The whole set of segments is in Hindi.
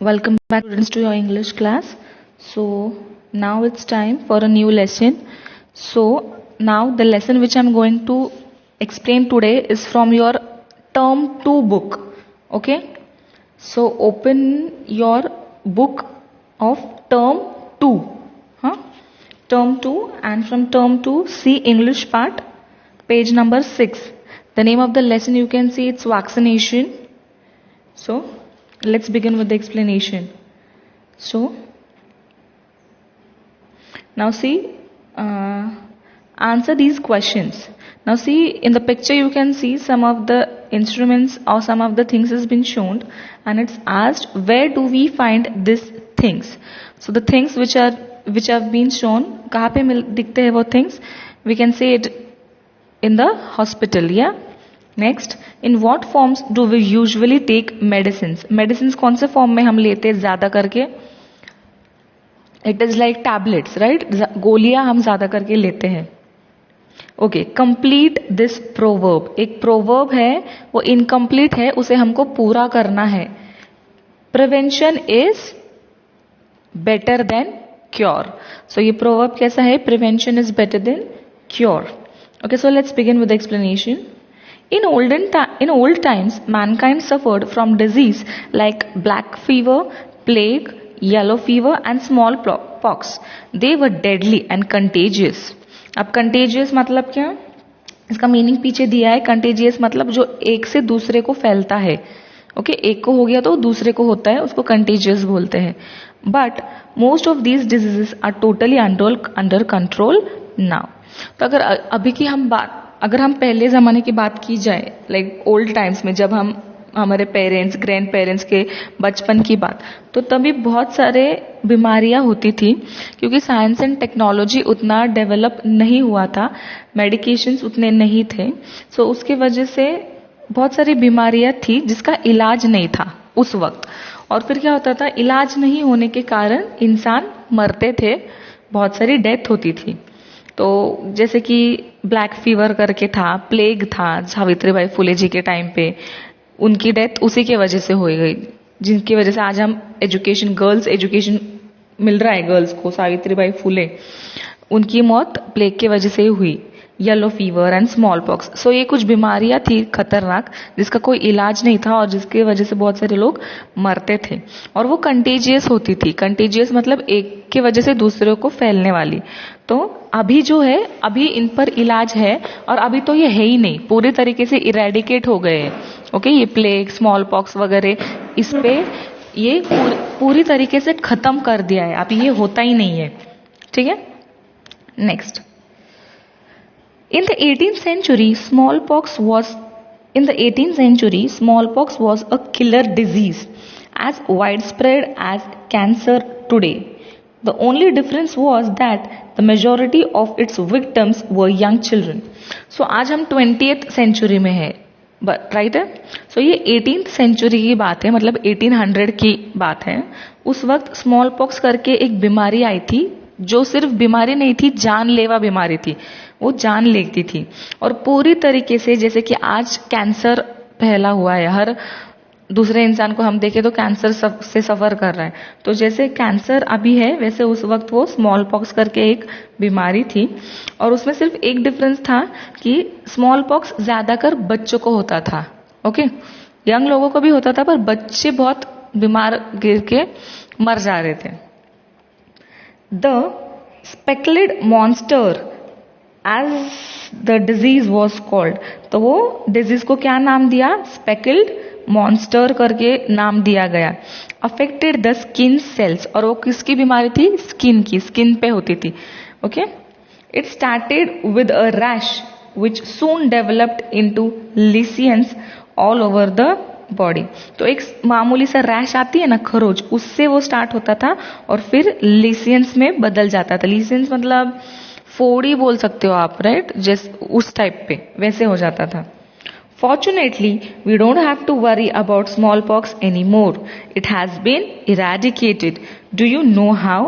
Welcome back students to your English class. So now it's time for a new lesson. So now the lesson which I'm going to explain today is from your term 2 book. Okay, so open your book of term 2, term 2, and from term 2 see English part, page number 6. The name of the lesson you can see, it's vaccination. So let's begin with the explanation. So now see, answer these questions. Now see, in the picture you can see some of the instruments or some of the things has been shown, and it's asked where do we find these things. So the things which have been shown, कहाँ पे दिखते हैं वो things? We can say it in the hospital. Yeah. Next, in what forms do we usually take medicines. Medicines कौन से फॉर्म में हम लेते हैं ज्यादा करके? It is like tablets, right? गोलियां हम ज्यादा करके लेते हैं. Okay, complete this proverb. एक प्रोवर्ब है, वो इनकम्प्लीट है, उसे हमको पूरा करना है. Prevention is better than cure. So ये प्रोवर्ब कैसा है? Prevention is better than cure. Okay, so let's begin with explanation. In old times, mankind suffered from disease like black fever, plague, yellow fever and smallpox. They were deadly and contagious. अब contagious मतलब क्या? इसका मीनिंग पीछे दिया है. contagious मतलब जो एक से दूसरे को फैलता है. ओके, एक को हो गया तो दूसरे को होता है, उसको contagious बोलते हैं. But most of these diseases are totally under control now. तो अगर हम पहले ज़माने की बात की जाए, लाइक ओल्ड टाइम्स में, जब हम हमारे पेरेंट्स, ग्रैंड पेरेंट्स के बचपन की बात, तो तभी बहुत सारे बीमारियां होती थी, क्योंकि साइंस एंड टेक्नोलॉजी उतना डेवलप नहीं हुआ था, मेडिकेशंस उतने नहीं थे. सो उसकी वजह से बहुत सारी बीमारियां थी जिसका इलाज नहीं था उस वक्त. और फिर क्या होता था? इलाज नहीं होने के कारण इंसान मरते थे, बहुत सारी डेथ होती थी. तो जैसे कि ब्लैक फीवर करके था, प्लेग था, सावित्रीबाई फुले जी के टाइम पे उनकी डेथ उसी के वजह से हो गई, जिनकी वजह से आज हम एजुकेशन, गर्ल्स एजुकेशन मिल रहा है गर्ल्स को. सावित्रीबाई फुले, उनकी मौत प्लेग के वजह से हुई. Yellow fever and smallpox. So ये कुछ बीमारियां थी खतरनाक, जिसका कोई इलाज नहीं था और जिसकी वजह से बहुत सारे लोग मरते थे. और वो कंटेजियस होती थी. कंटेजियस मतलब एक की वजह से दूसरे को फैलने वाली. तो अभी जो है, अभी इन पर इलाज है, और अभी तो ये है ही नहीं, पूरी तरीके से इरेडिकेट हो गए हैं. ओके, ये प्लेग, स्मॉल पॉक्स वगैरह, इस पे ये पूरी तरीके से खत्म कर दिया है, अभी ये होता ही नहीं है. ठीक है, next. In the 18th century, smallpox was a killer disease, as widespread as cancer today. The only difference was that the majority of its victims were young children. So आज हम 20th century में है, राइट है. सो ये 18th century की बात है, मतलब 1800 की बात है. उस वक्त स्मॉल पॉक्स करके एक बीमारी आई थी, जो सिर्फ बीमारी नहीं थी, जानलेवा बीमारी थी. वो जान लेती थी, और पूरी तरीके से, जैसे कि आज कैंसर फैला हुआ है, हर दूसरे इंसान को हम देखें तो कैंसर से सफर कर रहा है. तो जैसे कैंसर अभी है, वैसे उस वक्त वो स्मॉल पॉक्स करके एक बीमारी थी. और उसमें सिर्फ एक डिफरेंस था कि स्मॉल पॉक्स ज्यादा कर बच्चों को होता था. ओके, यंग लोगों को भी होता था, पर बच्चे बहुत बीमार गिर के मर जा रहे थे. The speckled monster as the disease was called. तो वो डिजीज को क्या नाम दिया? स्पेकल्ड मॉन्स्टर करके नाम दिया गया. Affected the skin cells. और वो किसकी बीमारी थी? स्किन की, स्किन पे होती थी. Okay, it started with a rash which soon developed into lesions all over the body. तो एक मामूली सा रैश आती है ना, खरोच, उससे वो स्टार्ट होता था और फिर लीसियंस में बदल जाता था. लीसियंस मतलब फोड़ी बोल सकते हो आप, राइट? जैसे उस टाइप पे वैसे हो जाता था. Fortunately, we don't have to worry about smallpox anymore. It has been eradicated. Do you know how?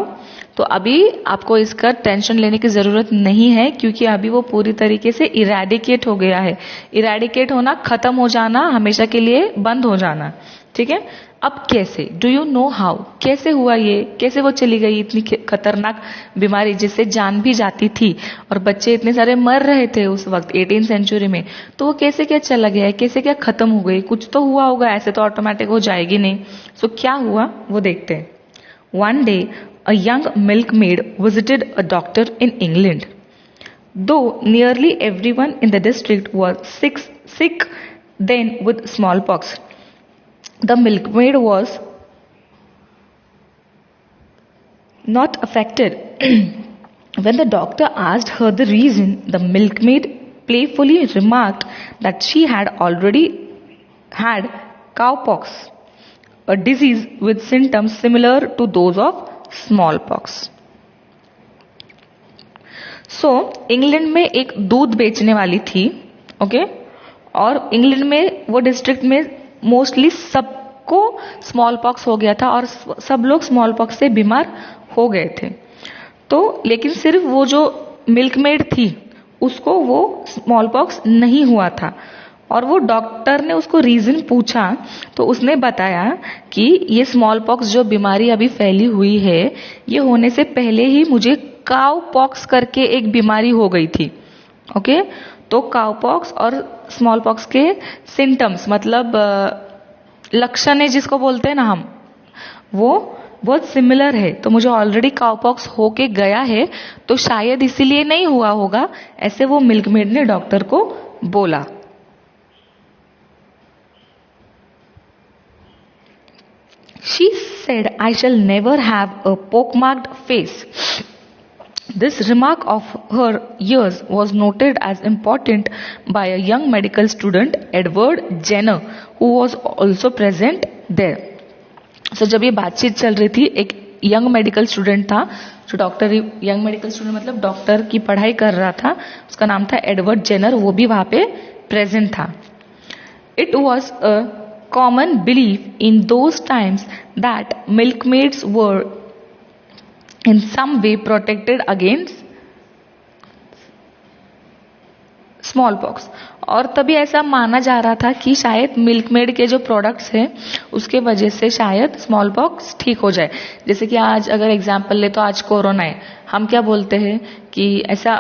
तो अभी आपको इसका टेंशन लेने की जरूरत नहीं है, क्योंकि अभी वो पूरी तरीके से इरेडिकेट हो गया है. इरेडिकेट होना, खत्म हो जाना, हमेशा के लिए बंद हो जाना. ठीक है। अब कैसे, डू यू नो हाउ, कैसे हुआ ये, कैसे वो चली गई इतनी खतरनाक बीमारी जिससे जान भी जाती थी और बच्चे इतने सारे मर रहे थे उस वक्त 18th सेंचुरी में, तो वो कैसे क्या चला गया है, कैसे क्या खत्म हो गई, कुछ तो हुआ होगा, ऐसे तो ऑटोमेटिक हो जाएगी नहीं। सो क्या हुआ वो देखते हैं। One day a young milkmaid visited a doctor in England. Though nearly everyone in the district was sick then with smallpox, the milkmaid was not affected. When the doctor asked her the reason, the milkmaid playfully remarked that she had already had cowpox, a disease with symptoms similar to those of smallpox. England में एक दूध बेचने वाली थी, ओके, और इंग्लैंड में वो डिस्ट्रिक्ट में मोस्टली सबको स्मॉल पॉक्स हो गया था और सब लोग स्मॉल पॉक्स से बीमार हो गए थे। तो लेकिन सिर्फ वो जो मिल्कमेड थी उसको वो स्मॉल पॉक्स नहीं हुआ था, और वो डॉक्टर ने उसको रीजन पूछा तो उसने बताया कि ये स्मॉल पॉक्स जो बीमारी अभी फैली हुई है ये होने से पहले ही मुझे काउ पॉक्स करके एक बीमारी हो गई थी। ओके, तो काउ पॉक्स और स्मॉल पॉक्स के सिम्टम्स मतलब लक्षण है जिसको बोलते हैं ना हम, वो बहुत सिमिलर है। तो मुझे ऑलरेडी काउ पॉक्स होके गया है तो शायद इसीलिए नहीं हुआ होगा, ऐसे वो मिल्कमेड ने डॉक्टर को बोला। She said, I shall never have a pockmarked face. This remark of her years was noted as important by a young medical student, Edward Jenner, who was also present there. So जब ये बातचीत चल रही थी, एक यंग मेडिकल स्टूडेंट था जो यंग मेडिकल स्टूडेंट मतलब डॉक्टर की पढ़ाई कर रहा था, उसका नाम था एडवर्ड जेनर, वो भी वहां पे प्रेजेंट था। It was a common belief in those times that milkmaids were in some way protected against smallpox, और तभी ऐसा माना जा रहा था कि शायद मिल्कमेड के जो प्रोडक्ट्स हैं उसके वजह से शायद स्मॉल पॉक्स ठीक हो जाए। जैसे कि आज अगर एग्जांपल ले तो आज कोरोना है, हम क्या बोलते हैं कि ऐसा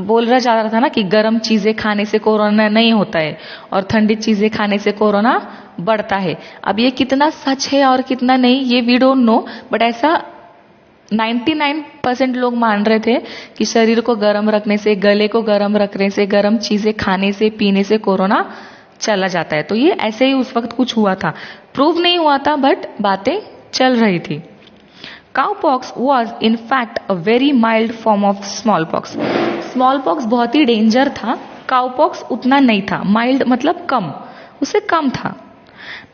बोल रहा जा रहा था ना कि गर्म चीजें खाने से कोरोना नहीं होता है और ठंडी चीजें खाने से कोरोना बढ़ता है। अब ये कितना सच है और कितना नहीं ये वी डोंट नो, बट ऐसा 99% लोग मान रहे थे कि शरीर को गर्म रखने से, गले को गर्म रखने से, गर्म चीजें खाने से, पीने से कोरोना चला जाता है। तो ये ऐसे ही उस वक्त कुछ हुआ था, प्रूव नहीं हुआ था बट बातें चल रही थी। Cowpox was in fact a very mild form of smallpox. Smallpox बहुत ही डेंजर था, cowpox उतना नहीं था, mild मतलब कम, उससे कम था।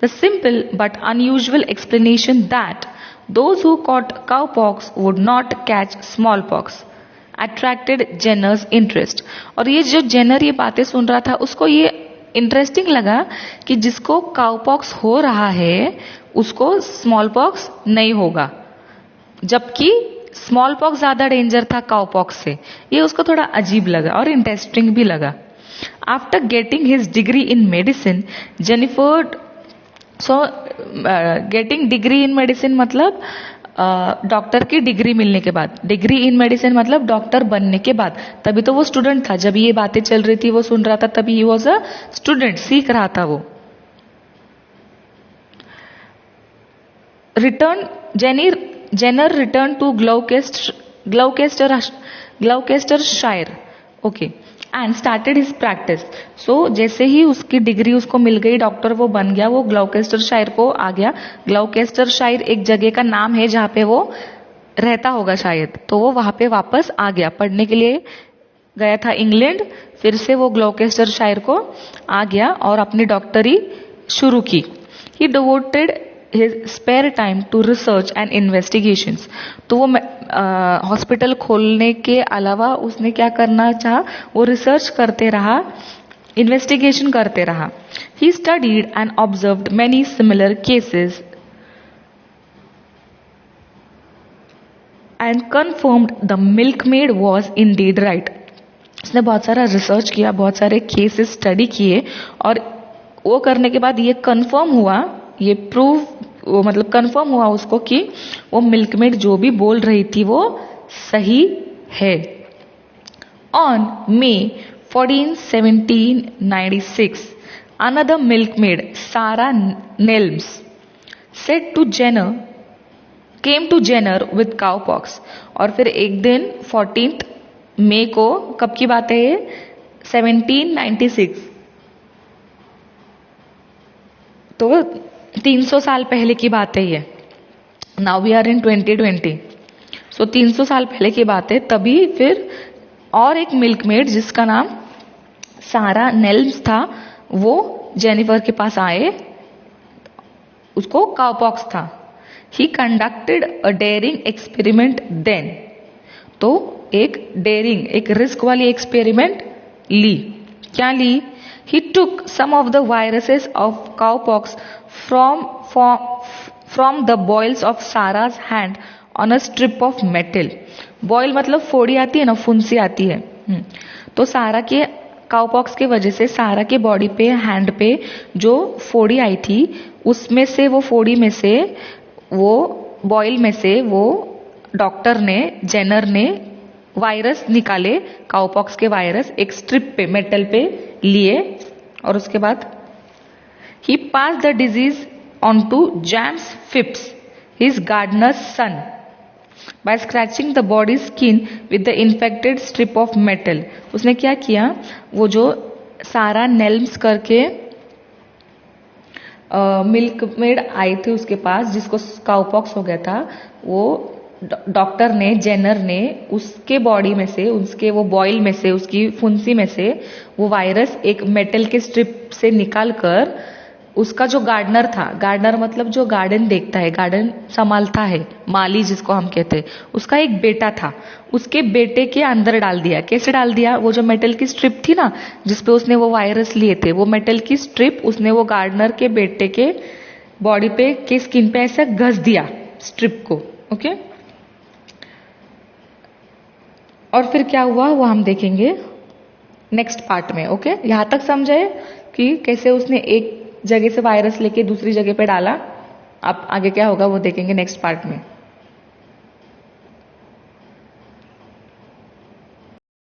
The simple but unusual explanation that those who caught cowpox would not catch smallpox attracted Jenner's interest. और ये जो जेनर ये बातें सुन रहा था उसको ये इंटरेस्टिंग लगा कि जिसको काउपॉक्स हो रहा है उसको स्मॉल पॉक्स नहीं होगा, जबकि स्मॉल पॉक्स ज्यादा डेंजर था काउपॉक्स से। ये उसको थोड़ा अजीब लगा और इंटरेस्टिंग भी लगा। After getting his degree in medicine Jennifer, so getting degree in medicine मतलब डॉक्टर की डिग्री मिलने के बाद, डिग्री इन मेडिसिन मतलब डॉक्टर बनने के बाद। तभी तो वो स्टूडेंट था, जब ये बातें चल रही थी वो सुन रहा था, तभी ही वॉज अ स्टूडेंट, सीख रहा था वो। Jenner returned to Gloucestershire, okay, and started his practice. So जैसे ही उसकी डिग्री उसको मिल गई, डॉक्टर वो बन गया, वो ग्लाउकेस्टरशायर को आ गया। ग्लाउकेस्टरशायर एक जगह का नाम है जहाँ पे वो रहता होगा शायद, तो वो वहां पे वापस आ गया, पढ़ने के लिए गया था इंग्लैंड, फिर से वो ग्लाउकेस्टरशायर को आ गया और अपनी डॉक्टरी शुरू की। He devoted his spare time to research and investigations. तो वो हॉस्पिटल खोलने के अलावा उसने क्या करना चाहा, वो रिसर्च करते रहा, इन्वेस्टिगेशन करते रहा। He studied and observed many similar cases and confirmed the milkmaid was indeed right. उसने बहुत सारा रिसर्च किया, बहुत सारे केसेस स्टडी किए और वो करने के बाद ये कंफर्म हुआ ये प्रूव मतलब कंफर्म हुआ उसको कि वो मिल्कमेड जो भी बोल रही थी वो सही है। On May 14, 1796 another milkmaid Sarah Nelms said to Jenner came to Jenner with cowpox। और फिर एक दिन 14 मई को, कब की बात है ये, 1796, तो 300 साल पहले की बात है ये। नाउ वी आर इन 2020, सो 300 साल पहले की बात है। तभी फिर और एक मिल्कमेड जिसका नाम सारा नेल्म्स था, वो जेनिफर के पास आए, उसको काउपॉक्स था। He conducted a daring experiment then, तो एक डेयरिंग, एक रिस्क वाली एक्सपेरिमेंट ली। क्या ली? He took some of the viruses of cowpox from the boils of Sarah's hand on a strip of metal. Boil मतलब फोड़ी आती है ना, फुंसी आती है। तो सारा के काउपॉक्स के वजह से सारा के बॉडी पे, हैंड पे जो फोड़ी आई थी, उसमें से, वो फोड़ी में से, वो बॉयल में से, वो डॉक्टर ने, जेनर ने वायरस निकाले, काउपॉक्स के वायरस एक स्ट्रिप पे, मेटल पे लिए। और उसके बाद he pass the disease on to James Phipps, his gardener's son, by scratching the body skin with the infected strip of metal। उसने क्या किया, वो जो सारा नेल्म्स करके मिल्कमेड आई थी उसके पास, जिसको काउपॉक्स हो गया था, वो डॉक्टर ने, जेनर ने, उसके बॉडी में से, उसके वो बॉयल में से, उसकी फुंसी में से वो वायरस एक मेटल के स्ट्रिप से निकाल कर, उसका जो गार्डनर था, गार्डनर मतलब जो गार्डन देखता है, गार्डन संभालता है, माली जिसको हम कहते हैं, उसका एक बेटा था, उसके बेटे के अंदर डाल दिया। कैसे डाल दिया? वो जो मेटल की स्ट्रिप थी ना, जिसपे उसने वो वायरस लिए थे, वो मेटल की स्ट्रिप उसने वो गार्डनर के बेटे के बॉडी पे, के स्किन पे ऐसे घस दिया स्ट्रिप को। ओके, और फिर क्या हुआ वो हम देखेंगे नेक्स्ट पार्ट में। ओके, यहां तक समझे कि कैसे उसने एक जगह से वायरस लेके दूसरी जगह पे डाला। अब आगे क्या होगा वो देखेंगे नेक्स्ट पार्ट में।